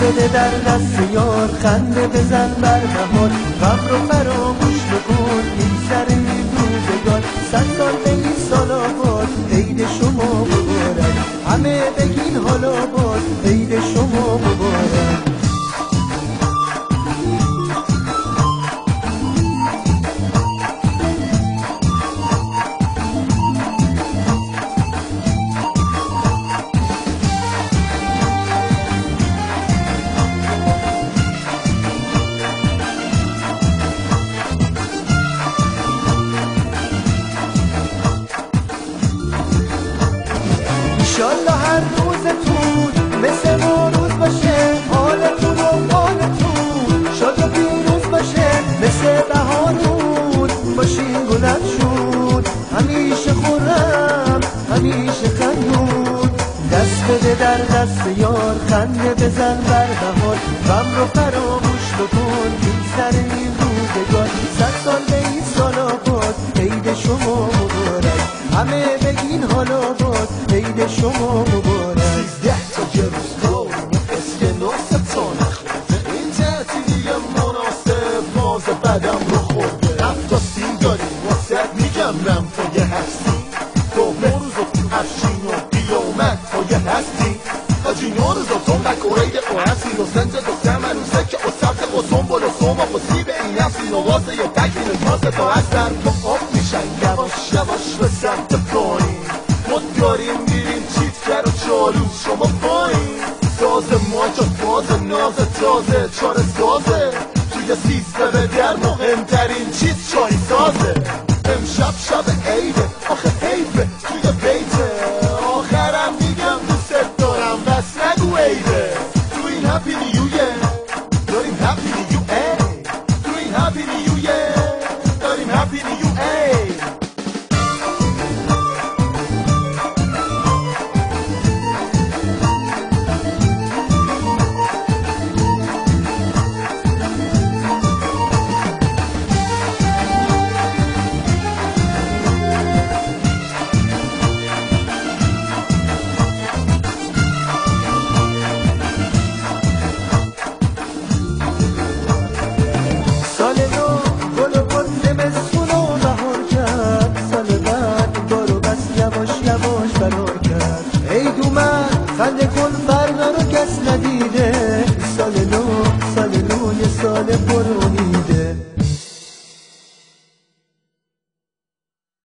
بده در دست یار، خنده بزن بر بهار، غم رو فراموش بکن میگذره این روزگار. 100 سال به این سال آباد، عید شما مبارک، همه بگین حالا باز عید شما مبارک. انشالله هر روزتون مثل نوروز باشه، حالتون و حالتون شاد و پیروز باشه، مثل بهارون باشین گلفشون، همیشه خرم همیشه خندون. دست بده در دست یار، خنده بزن بر بهار، غم رو فراموش بکن میگذره این روزگار. 100 سال به این سال آباد، عید شما مبارک، همه بگین حالا باز عید شما مبارک. 13 تا یه روز داریم اسکناس تا نخورده، این تعطیلی مناسب باز بدم رو خورده. 7 سین داریم واسه میگم رمفای هستی، تو نوروز و تو افشین و قیامت پای هستی. آجی نوروز و تون بکورید و هستی و سنجه دو سمنوزه که و سبت و سنبول و سوم و سیب این نفسی و واسه یه تکین و تازه تا از در تو آب میشن یواش یواش به سمت پایین. ما داریم میریم چیتگر و چالو شما پایین. ساز ماجا باز ناز تازه چاره سازه، توی سیستم در مهمترین چیز چای سازه. امشب شب عیده آخه حیفه توی بیته، آخرم میگم دوست دارم بس نگو عیده. تو این هپی نیویه داریم هپی نیو ای، تو این هپی نیویه داریم هپی نیو ای. سال نو گل و گل زمستون و بهار کرد، سال بعد بارو بس یواش یواش فرار کرد. عید اومد خنده کن فردا رو کس ندیده، سال نو یه سال پرونی